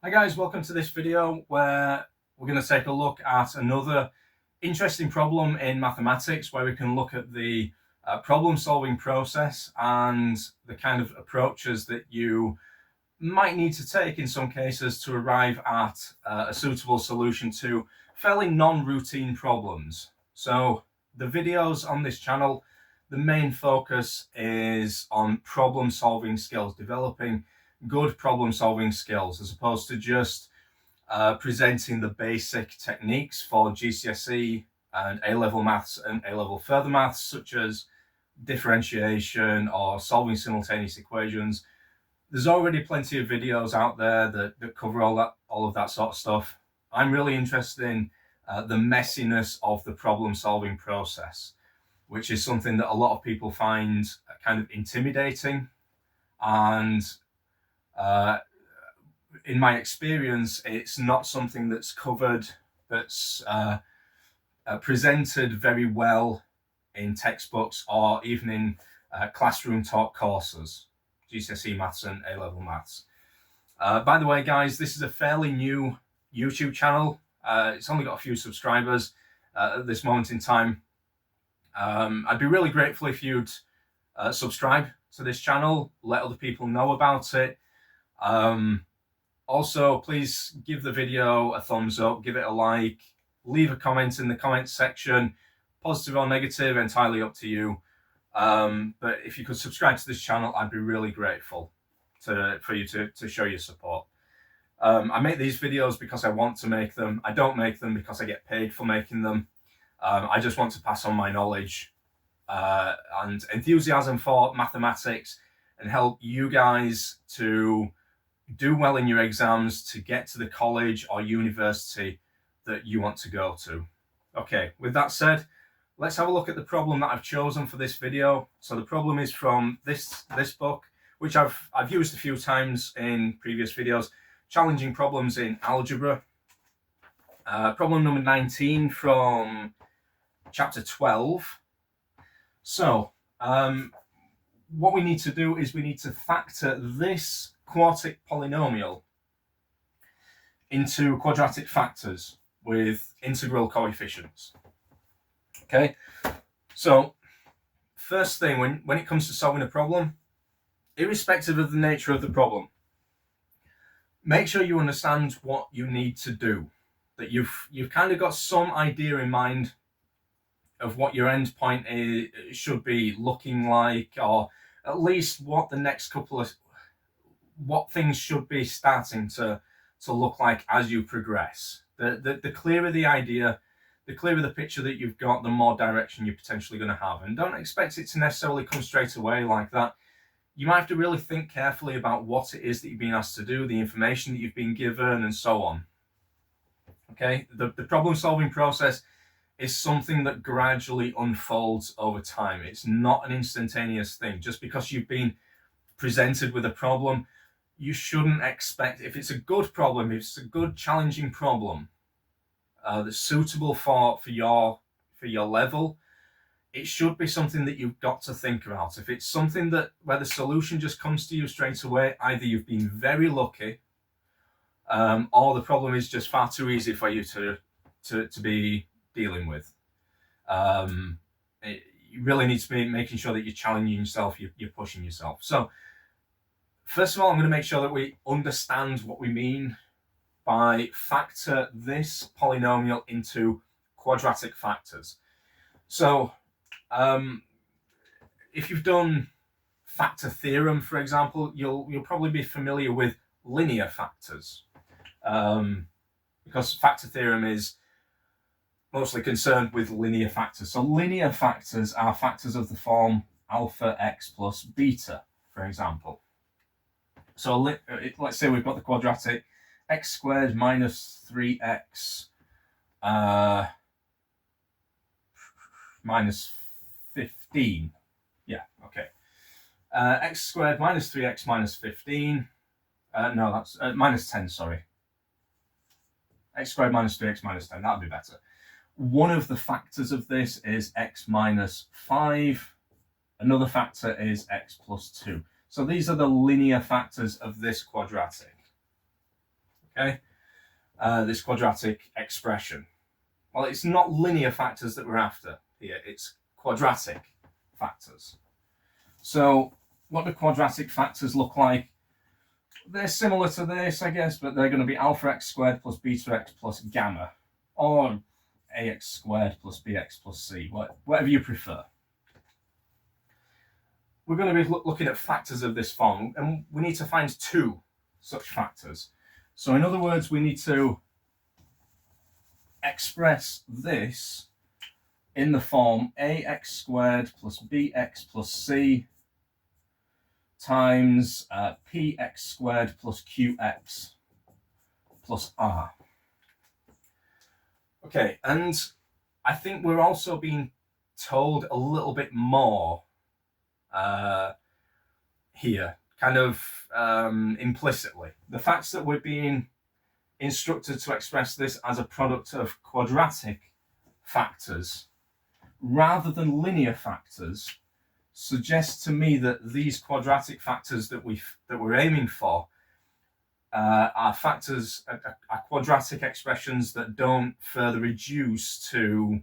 Hi guys, welcome to this video where we're going to take a look at another interesting problem in mathematics where we can look at the problem solving process and the kind of approaches that you might need to take in some cases to arrive at a suitable solution to fairly non-routine problems. So the videos on this channel, the main focus is on problem solving skills, developing good problem solving skills, as opposed to just presenting the basic techniques for GCSE and A-level maths and A-level further maths, such as differentiation or solving simultaneous equations. There's already plenty of videos out there that cover all of that sort of stuff. I'm really interested in the messiness of the problem solving process, which is something that a lot of people find kind of intimidating. And in my experience, it's not something that's covered, that's presented very well in textbooks or even in classroom taught courses, GCSE maths and A-level maths. By the way, guys, this is a fairly new YouTube channel. It's only got a few subscribers at this moment in time. I'd be really grateful if you'd subscribe to this channel, let other people know about it. Also, please give the video a thumbs up, give it a like, leave a comment in the comments section, positive or negative, entirely up to you. But if you could subscribe to this channel, I'd be really grateful for you to show your support. I make these videos because I want to make them. I don't make them because I get paid for making them. I just want to pass on my knowledge and enthusiasm for mathematics and help you guys to do well in your exams, to get to the college or university that you want to go to. Okay, with that said, let's have a look at the problem that I've chosen for this video. So the problem is from this book, which I've used a few times in previous videos, Challenging Problems in Algebra. Problem number 19 from chapter 12. So what we need to do is we need to factor this quartic polynomial into quadratic factors with integral coefficients. Okay, so first thing, when it comes to solving a problem, irrespective of the nature of the problem, make sure you understand what you need to do, that you've kind of got some idea in mind of what your end point should be looking like, or at least what the next couple of what things should be starting to look like as you progress. The clearer the idea, the clearer the picture that you've got, the more direction you're potentially going to have. And don't expect it to necessarily come straight away like that. You might have to really think carefully about what it is that you've been asked to do, the information that you've been given, and so on. Okay, the problem solving process is something that gradually unfolds over time. It's not an instantaneous thing. Just because you've been presented with a problem, you shouldn't expect, if it's a good problem, if it's a good challenging problem that's suitable for your level, it should be something that you've got to think about. If it's something that where the solution just comes to you straight away, either you've been very lucky, or the problem is just far too easy for you to be dealing with. You really need to be making sure that you're challenging yourself, you're pushing yourself. So first of all, I'm going to make sure that we understand what we mean by factor this polynomial into quadratic factors. So if you've done factor theorem, for example, you'll probably be familiar with linear factors, because factor theorem is mostly concerned with linear factors. So linear factors are factors of the form alpha x plus beta, for example. So let's say we've got the quadratic x squared minus 3x minus 15. Yeah, okay. X squared minus 3x minus 15. No, that's minus 10, sorry. X squared minus 3x minus 10, that would be better. One of the factors of this is x minus 5. Another factor is x plus 2. So these are the linear factors of this quadratic. Okay, this quadratic expression. Well, it's not linear factors that we're after here, it's quadratic factors. So what do quadratic factors look like? They're similar to this, I guess, but they're going to be alpha x squared plus beta x plus gamma, or ax squared plus bx plus c, whatever you prefer. We're going to be looking at factors of this form, and we need to find two such factors. So in other words, we need to express this in the form ax squared plus bx plus c times px squared plus qx plus r. Okay, and I think we're also being told a little bit more here, kind of implicitly. The fact that we're being instructed to express this as a product of quadratic factors rather than linear factors suggests to me that these quadratic factors that we're aiming for are factors, are quadratic expressions that don't further reduce to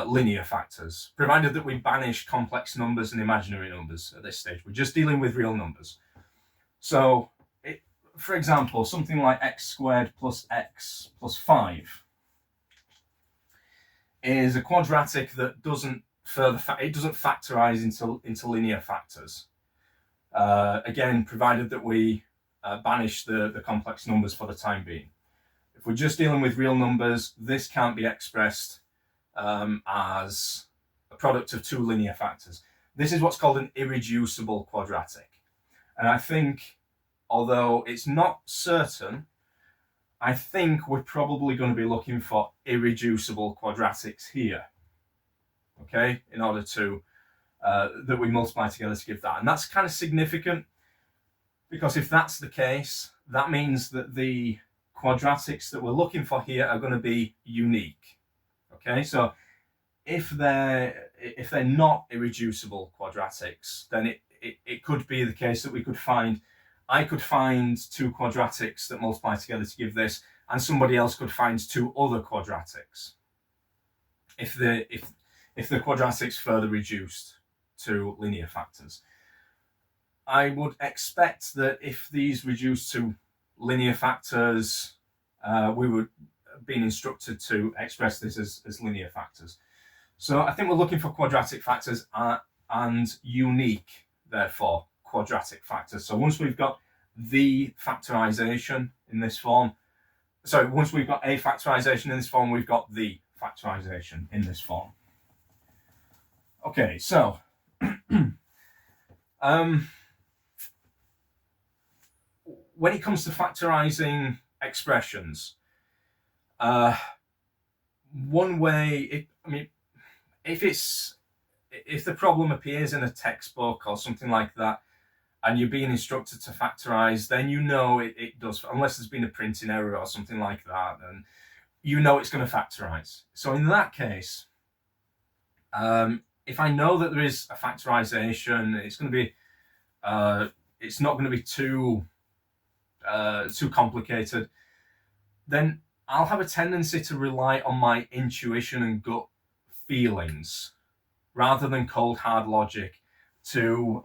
linear factors, provided that we banish complex numbers and imaginary numbers at this stage. We're just dealing with real numbers. So, for example, something like x squared plus x plus 5 is a quadratic that doesn't factorize into linear factors. Again, provided that we banish the complex numbers for the time being. If we're just dealing with real numbers, this can't be expressed as a product of two linear factors. This is what's called an irreducible quadratic. And I think, although it's not certain, I think we're probably going to be looking for irreducible quadratics here. Okay, in order to that we multiply together to give that. And that's kind of significant, because if that's the case, that means that the quadratics that we're looking for here are going to be unique. Okay, so if they're not irreducible quadratics, then it could be the case that I could find two quadratics that multiply together to give this, and somebody else could find two other quadratics if the quadratics further reduced to linear factors. I would expect that if these reduce to linear factors, we would have been instructed to express this as linear factors. So I think we're looking for quadratic factors and unique, therefore, quadratic factors. So once we've got the factorization in this form, once we've got a factorization in this form, we've got the factorization in this form. Okay, so when it comes to factorizing expressions, one way, if the problem appears in a textbook or something like that, and you're being instructed to factorize, then you know it does, unless there's been a printing error or something like that, and you know it's going to factorize. So in that case, if I know that there is a factorization, it's going to be, it's not going to be too complicated, then I'll have a tendency to rely on my intuition and gut feelings rather than cold hard logic to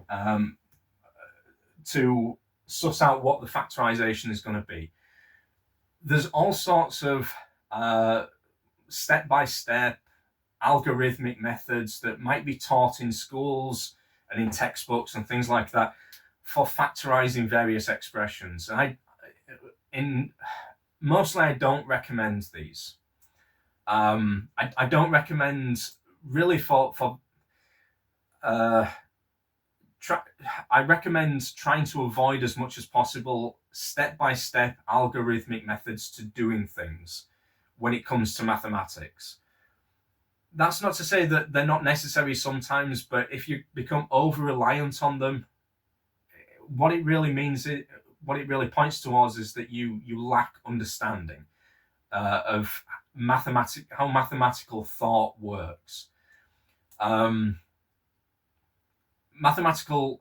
suss out what the factorization is going to be. There's all sorts of step-by-step algorithmic methods that might be taught in schools and in textbooks and things like that for factorizing various expressions. Mostly I don't recommend these. I don't recommend really I recommend trying to avoid as much as possible step-by-step algorithmic methods to doing things when it comes to mathematics. That's not to say that they're not necessary sometimes, but if you become over-reliant on them, what it really points towards is that you lack understanding of how mathematical thought works. Mathematical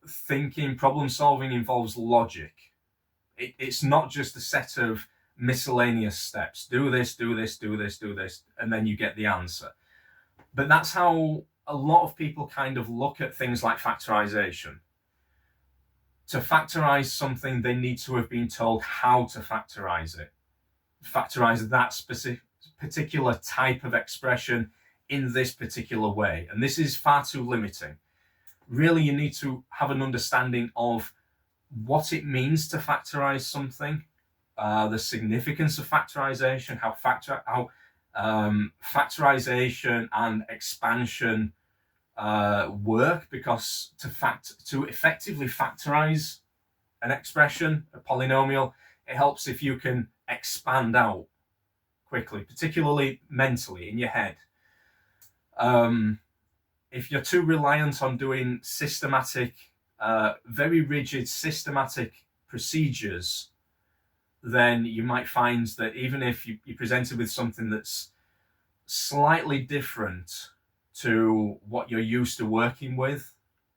thinking, problem solving involves logic. It's not just a set of miscellaneous steps. Do this, do this, do this, do this, and then you get the answer. But that's how a lot of people kind of look at things like factorization. To factorize something, they need to have been told how to factorize it. Factorize that particular type of expression in this particular way. And this is far too limiting. Really, you need to have an understanding of what it means to factorize something, the significance of factorization, how factorization and expansion work, because to effectively factorize an expression, a polynomial, it helps if you can expand out quickly, particularly mentally in your head. If you're too reliant on doing systematic, very rigid systematic procedures, then you might find that even if you're presented with something that's slightly different to what you're used to working with,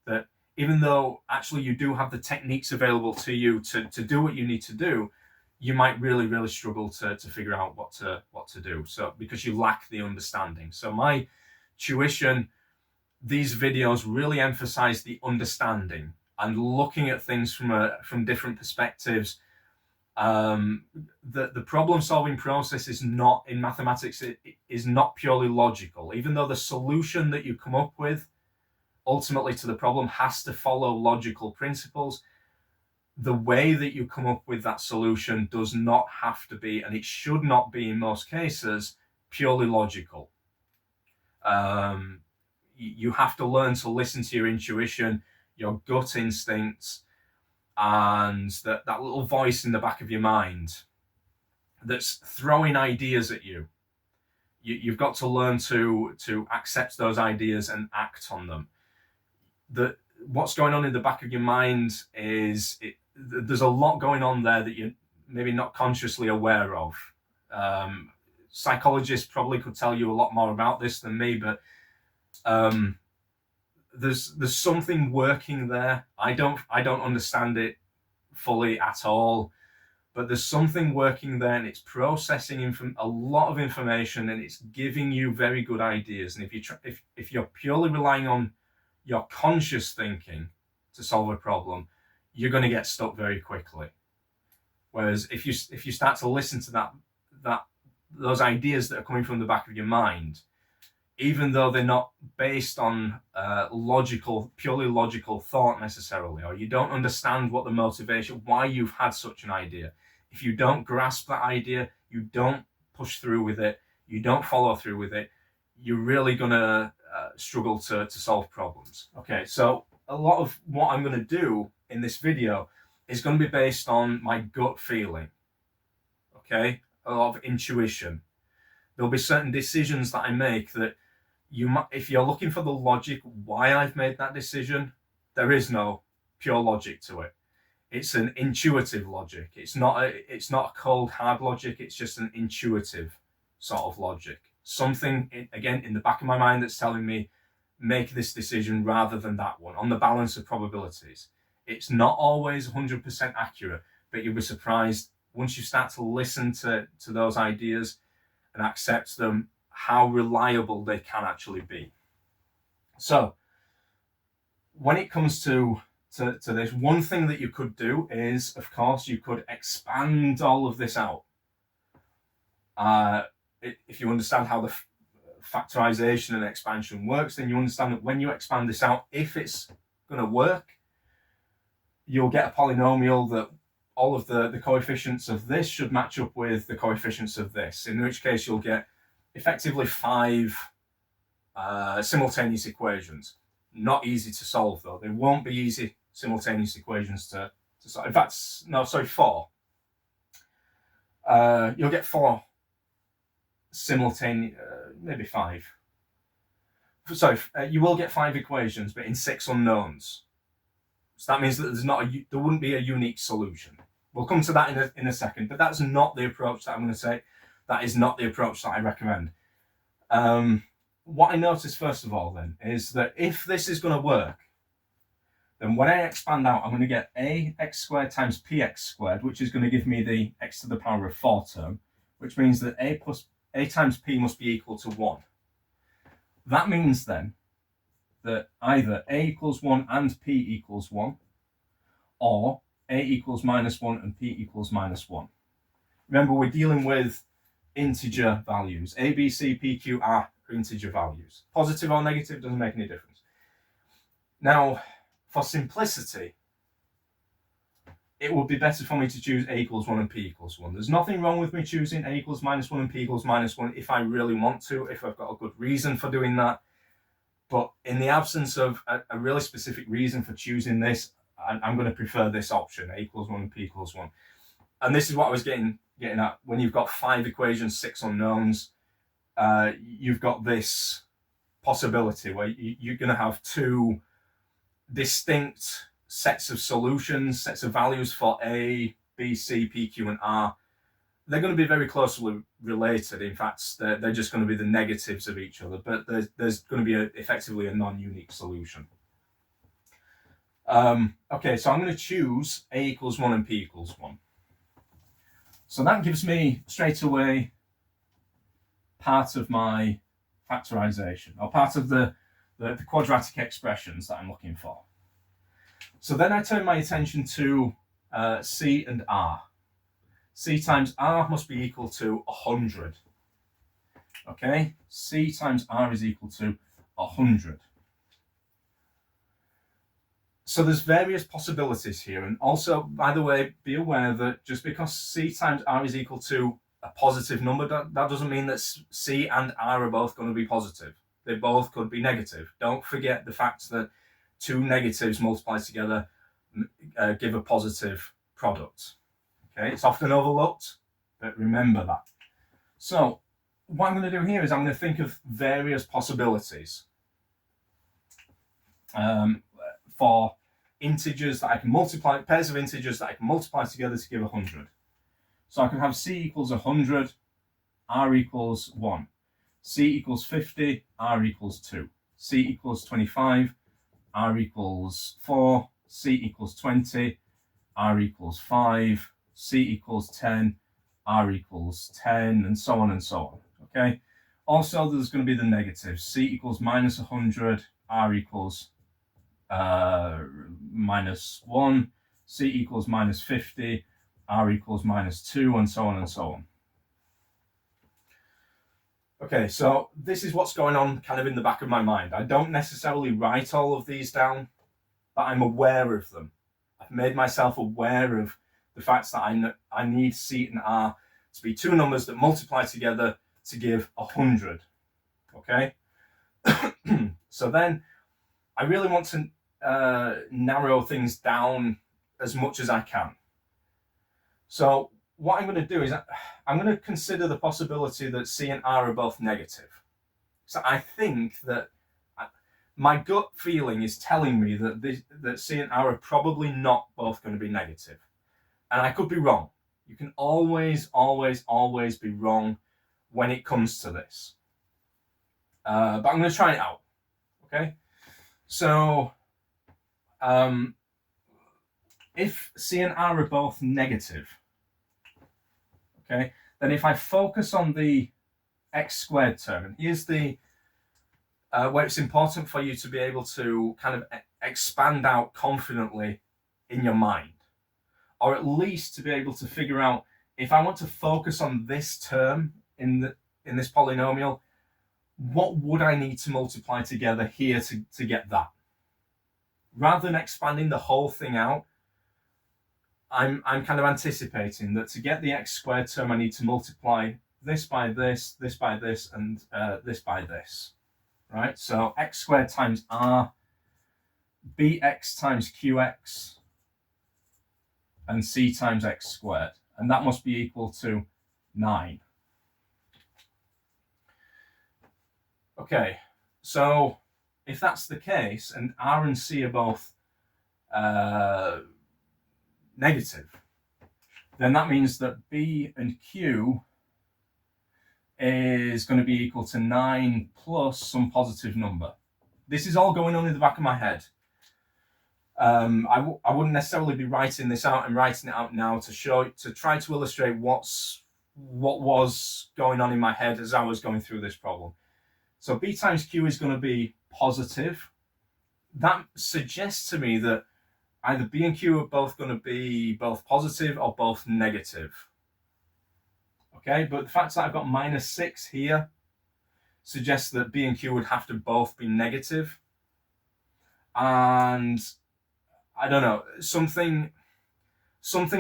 that even though actually you do have the techniques available to you to do what you need to do, you might really, really struggle to figure out what to do. So because you lack the understanding. So my tuition, these videos really emphasize the understanding and looking at things from different perspectives. The problem-solving process is not, in mathematics, it is not purely logical. Even though the solution that you come up with ultimately to the problem has to follow logical principles, the way that you come up with that solution does not have to be, and it should not be in most cases, purely logical. You have to learn to listen to your intuition, your gut instincts, and that little voice in the back of your mind that's throwing ideas at you. You've got to learn to accept those ideas and act on them. What's going on in the back of your mind is there's a lot going on there that you're maybe not consciously aware of. Psychologists probably could tell you a lot more about this than me, but there's something working there. I don't understand it fully at all, but there's something working there, and it's processing a lot of information, and it's giving you very good ideas. And if you're purely relying on your conscious thinking to solve a problem, you're going to get stuck very quickly. Whereas if you start to listen to those ideas that are coming from the back of your mind, even though they're not based on purely logical thought necessarily, or you don't understand what the motivation, why you've had such an idea. If you don't grasp that idea, you don't push through with it, you don't follow through with it, you're really going to struggle to solve problems. Okay, so a lot of what I'm going to do in this video is going to be based on my gut feeling. Okay, a lot of intuition. There'll be certain decisions that I make that if you're looking for the logic why I've made that decision, there is no pure logic to it. It's an intuitive logic. It's not a cold hard logic. It's just an intuitive sort of logic. Something again in the back of my mind that's telling me make this decision rather than that one on the balance of probabilities. It's not always 100% accurate, but you'll be surprised once you start to listen to those ideas and accept them, how reliable they can actually be. So when it comes to this, one thing that you could do is, of course, you could expand all of this out. If you understand how the factorization and expansion works, then you understand that when you expand this out, if it's going to work, you'll get a polynomial that all of the coefficients of this should match up with the coefficients of this, in which case you'll get effectively 5 simultaneous equations. Not easy to solve, though. They won't be easy simultaneous equations to solve. In fact, no, sorry, 4. You'll get 4 simultaneous, maybe 5. Sorry, you will get 5 equations, but in 6 unknowns. So that means that there wouldn't be a unique solution. We'll come to that in a second, but that's not the approach that I'm going to say. That is not the approach that I recommend. What I noticed first of all then is that if this is going to work, then when I expand out, I'm going to get ax squared times px squared, which is going to give me the x to the power of 4 term, which means that a times p must be equal to 1. That means then that either a equals 1 and p equals 1, or a equals -1 and p equals -1. Remember, we're dealing with integer values. A, B, C, P, Q, R are integer values. Positive or negative doesn't make any difference. Now, for simplicity, it would be better for me to choose a equals 1 and p equals 1. There's nothing wrong with me choosing a equals -1 and p equals -1 if I really want to, if I've got a good reason for doing that. But in the absence of a really specific reason for choosing this, I'm going to prefer this option, a equals 1 and p equals 1. And this is what I was getting at. When you've got 5 equations, 6 unknowns, you've got this possibility where you're going to have 2 distinct sets of solutions, sets of values for A, B, C, P, Q, and R. They're going to be very closely related. In fact, they're just going to be the negatives of each other, but there's going to be effectively a non-unique solution. Okay, so I'm going to choose a equals 1 and p equals 1. So that gives me straight away part of my factorization, or part of the quadratic expressions that I'm looking for. So then I turn my attention to C and R. C times R must be equal to 100. Okay, C times R is equal to 100. So there's various possibilities here. And also, by the way, be aware that just because C times R is equal to a positive number, that doesn't mean that C and R are both going to be positive. They both could be negative. Don't forget the fact that 2 negatives multiplied together give a positive product. Okay, it's often overlooked, but remember that. So what I'm going to do here is I'm going to think of various possibilities for integers that I can multiply, pairs of integers that I can multiply together to give 100. So I can have C equals 100, R equals 1. C equals 50, R equals 2. C equals 25, R equals 4. C equals 20, R equals 5. C equals 10, R equals 10, and so on and so on. Okay. Also, there's going to be the negatives. C equals -100, R equals -1. C equals -50, R equals -2, and so on and so on. Okay, so this is what's going on kind of in the back of my mind. I don't necessarily write all of these down, but I'm aware of them. I've made myself aware of the fact that I need C and R to be 2 numbers that multiply together to give 100. Okay? So then I really want to narrow things down as much as I can. So what I'm going to do is I'm going to consider the possibility that C and R are both negative. So I think that my gut feeling is telling me that C and R are probably not both going to be negative. And I could be wrong. You can always, always, always be wrong when it comes to this. But I'm going to try it out. Okay? So if C and R are both negative, okay, then if I focus on the x squared term, and here's the where it's important for you to be able to kind of expand out confidently in your mind, or at least to be able to figure out, if I want to focus on this term in this polynomial, what would I need to multiply together here to get that? Rather than expanding the whole thing out, I'm kind of anticipating that to get the x squared term, I need to multiply this by this by this, and this by this. Right? So x squared times r, bx times qx, and c times x squared. And that must be equal to 9. Okay, so if that's the case, and r and c are both negative, then that means that b and q is going to be equal to 9 plus some positive number. This is all going on in the back of my head. I wouldn't necessarily be writing this out and writing it out now to try to illustrate what was going on in my head as I was going through this problem. So b times q is going to be positive. That suggests to me that either b and q are both going to be both positive or both negative. Okay, but the fact that I've got -6 here suggests that b and q would have to both be negative. And I don't know, something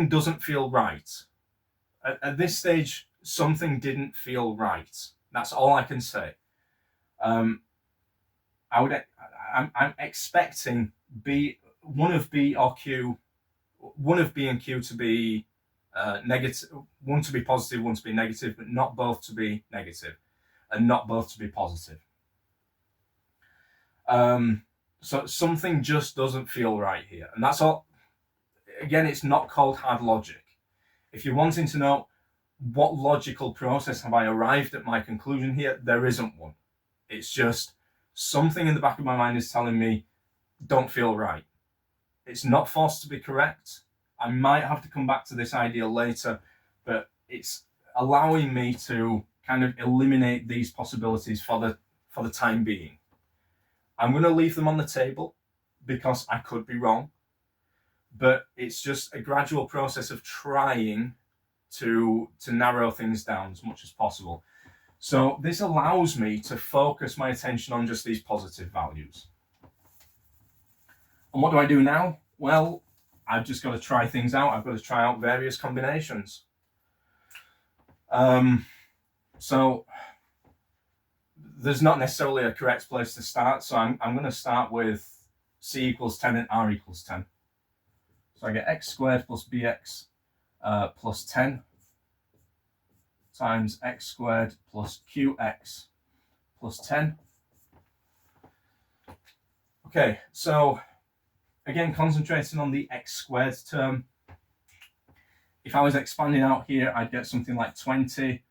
doesn't feel right. At this stage, something didn't feel right. That's all I can say. I'm expecting one of b and q to be negative, one to be positive, one to be negative, but not both to be negative, and not both to be positive. So something just doesn't feel right here, and that's all. Again, it's not cold hard logic. If you're wanting to know what logical process have I arrived at my conclusion here, there isn't one. It's just something in the back of my mind is telling me don't feel right. It's not forced to be correct. I might have to come back to this idea later, but it's allowing me to kind of eliminate these possibilities for the time being. I'm going to leave them on the table because I could be wrong, but it's just a gradual process of trying to narrow things down as much as possible. So this allows me to focus my attention on just these positive values. And what do I do now? Well, I've just got to try things out. I've got to try out various combinations. So there's not necessarily a correct place to start. So I'm going to start with c equals 10 and r equals 10. So I get x squared plus bx plus 10 times x squared plus qx plus 10. Okay, so again, concentrating on the x squared term. If I was expanding out here, I'd get something like 20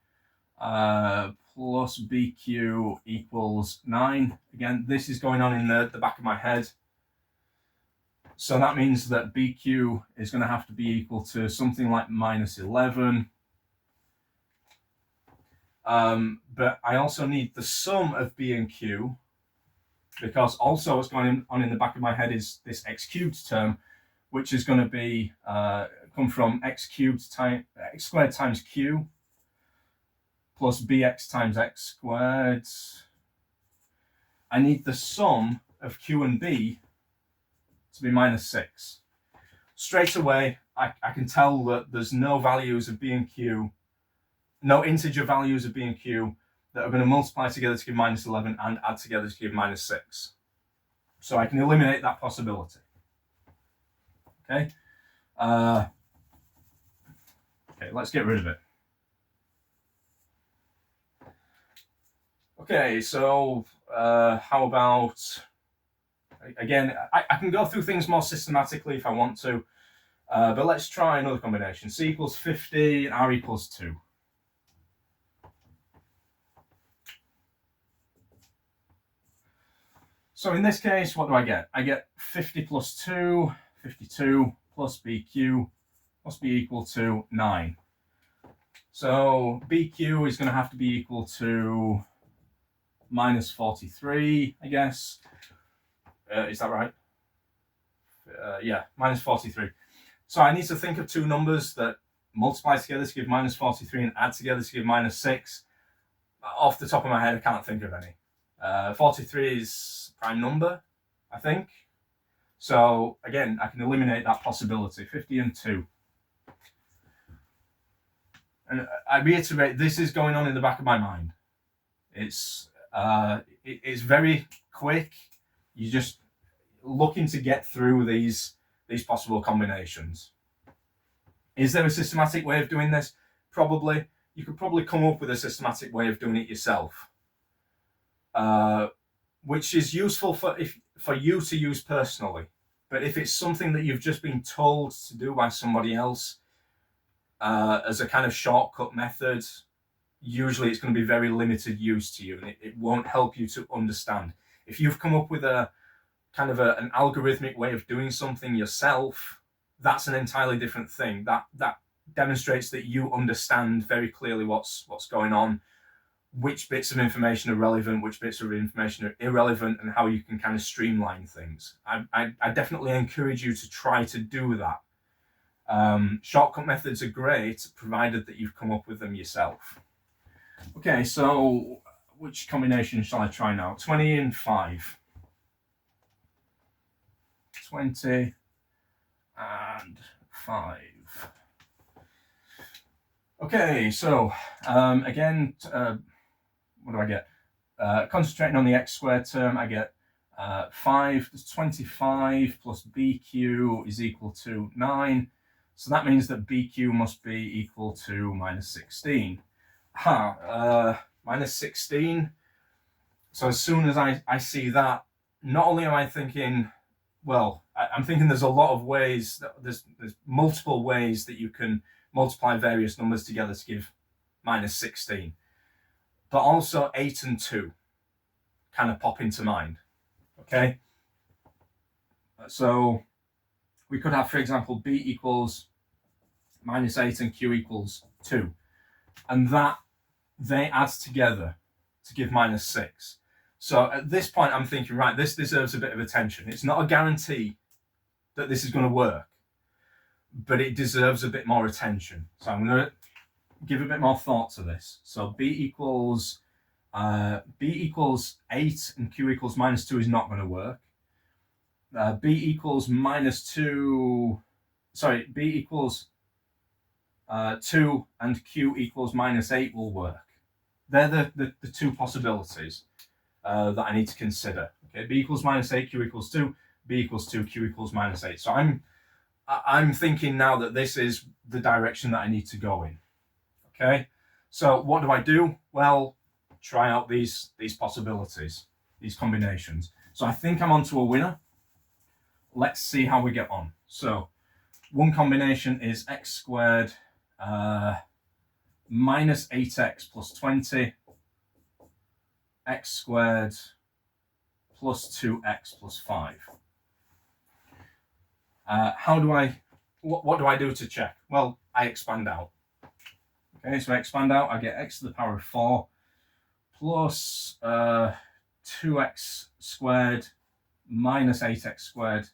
plus bq equals 9. Again, this is going on in the back of my head. So that means that bq is going to have to be equal to something like -11. But I also need the sum of b and q, because also what's going on in the back of my head is this x cubed term, which is going to be come from x squared times q plus bx times x squared. I need the sum of q and b to be -6. Straight away, I can tell that there's no values of b and q, no integer values of b and q that are going to multiply together to give -11 and add together to give -6. So I can eliminate that possibility. Okay. Okay, let's get rid of it. Okay, so how about, again, I can go through things more systematically if I want to, but let's try another combination. C equals 50 and r equals 2. So in this case, what do I get? I get 50 plus 2, 52 plus bq must be equal to 9. So bq is going to have to be equal to -43, I guess. Is that right? Yeah, -43. So I need to think of two numbers that multiply together to give -43 and add together to give -6. Off the top of my head, I can't think of any. 43 is a prime number, I think. So again, I can eliminate that possibility. 50 and 2. And I reiterate, this is going on in the back of my mind. It's very quick. You're just looking to get through these possible combinations. Is there a systematic way of doing this? Probably. You could probably come up with a systematic way of doing it yourself, which is useful for you to use personally. But if it's something that you've just been told to do by somebody else as a kind of shortcut method, usually it's going to be very limited use to you, and it won't help you to understand. If you've come up with a kind of an algorithmic way of doing something yourself, that's an entirely different thing. That demonstrates that you understand very clearly what's going on, which bits of information are relevant, which bits of information are irrelevant, and how you can kind of streamline things. I definitely encourage you to try to do that. Shortcut methods are great, provided that you've come up with them yourself. Okay, so which combination shall I try now? 20 and 5. 20 and 5. Okay, so again, what do I get? Concentrating on the x squared term, I get 5, that's 25 plus bq is equal to 9. So that means that bq must be equal to minus 16. Minus 16. So as soon as I see that, not only am I thinking, well, I'm thinking there's a lot of ways, there's multiple ways that you can multiply various numbers together to give minus 16. But also 8 and 2 kind of pop into mind. Okay? So we could have, for example, b equals minus 8 and q equals 2. And that they add together to give minus 6. So at this point, I'm thinking, right, this deserves a bit of attention. It's not a guarantee that this is going to work, but it deserves a bit more attention. So I'm going to give a bit more thought to this. So b equals 8 and q equals minus 2 is not going to work. B equals minus 2, sorry, b equals 2 and q equals minus 8 will work. They're the two possibilities that I need to consider. Okay, b equals minus 8, q equals 2, b equals 2, q equals minus 8. So I'm thinking now that this is the direction that I need to go in. Okay, so what do? Well, try out these possibilities, these combinations. So I think I'm onto a winner. Let's see how we get on. So one combination is x squared minus 8x plus 20, x squared plus 2x plus 5. What do I do to check? Well, I expand out. Okay, so I expand out, I get x to the power of 4 plus 2x squared minus 8x squared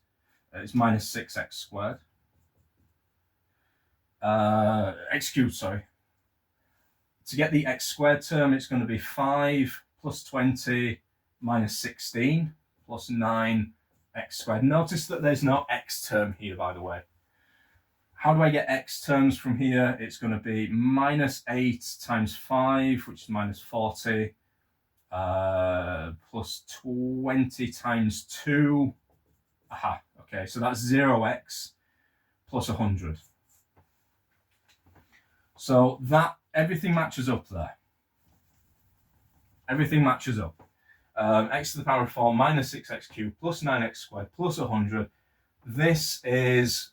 is minus 6x squared. X cubed, sorry. To get the x squared term, it's going to be 5 plus 20 minus 16 plus 9x squared. Notice that there's no x term here, by the way. How do I get x terms from here? It's going to be minus 8 times 5, which is minus 40, plus 20 times 2. Aha, okay, so that's 0x plus 100. So that, everything matches up there. Everything matches up. X to the power of 4 minus 6x cubed plus 9x squared plus 100. This is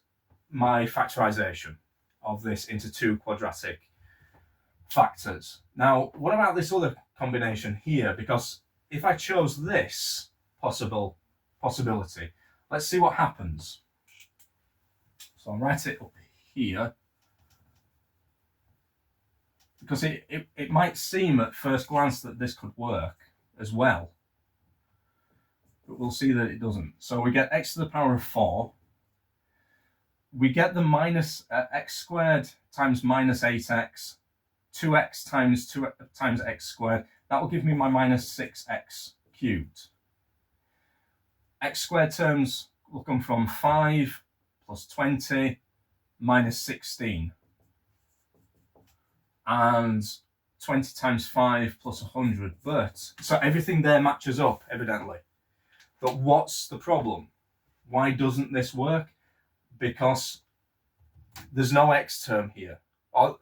my factorization of this into two quadratic factors. Now, what about this other combination here? Because if I chose this possibility, let's see what happens. So I'll write it up here, because it might seem at first glance that this could work as well, but we'll see that it doesn't. So we get x to the power of 4. We get the minus x squared times minus 8x, 2x times x squared. That will give me my minus 6x cubed. X squared terms will come from 5 plus 20 minus 16. And 20 times 5 plus 100. But, so everything there matches up, evidently. But what's the problem? Why doesn't this work? Because there's no x term here. Or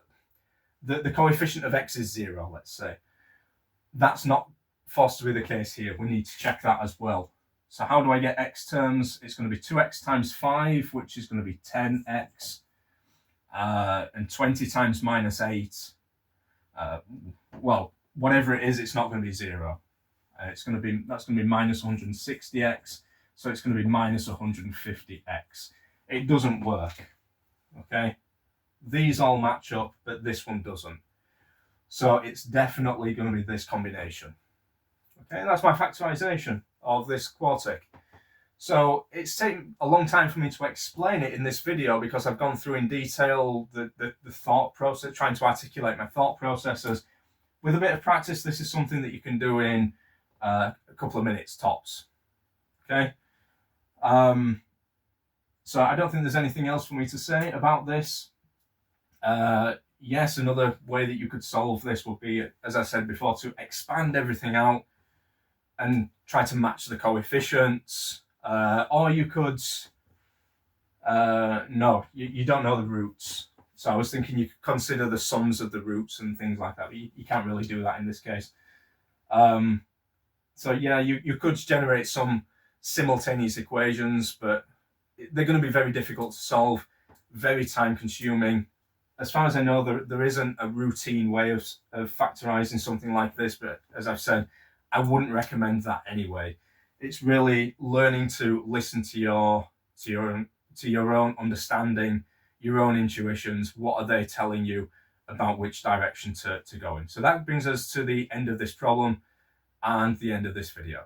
the coefficient of x is 0, let's say. That's not forced to be the case here. We need to check that as well. So how do I get x terms? It's going to be 2x times 5, which is going to be 10x. And 20 times minus 8. Well, whatever it is, it's not going to be 0. That's going to be minus 160x. So it's going to be minus 150x. It doesn't work, okay? These all match up, but this one doesn't. So it's definitely going to be this combination. Okay, and that's my factorization of this quartic. So it's taken a long time for me to explain it in this video because I've gone through in detail the thought process, trying to articulate my thought processes. With a bit of practice, this is something that you can do in a couple of minutes tops. Okay. So I don't think there's anything else for me to say about this. Yes, another way that you could solve this would be, as I said before, to expand everything out and try to match the coefficients. Or you could, no, you don't know the roots. So I was thinking you could consider the sums of the roots and things like that, but you can't really do that in this case. So yeah, you could generate some simultaneous equations, but they're going to be very difficult to solve, very time consuming. As far as I know, there isn't a routine way of factorizing something like this, but as I've said, I wouldn't recommend that anyway. It's really learning to listen to your own understanding, your own intuitions. What are they telling you about which direction to go in? So that brings us to the end of this problem and the end of this video.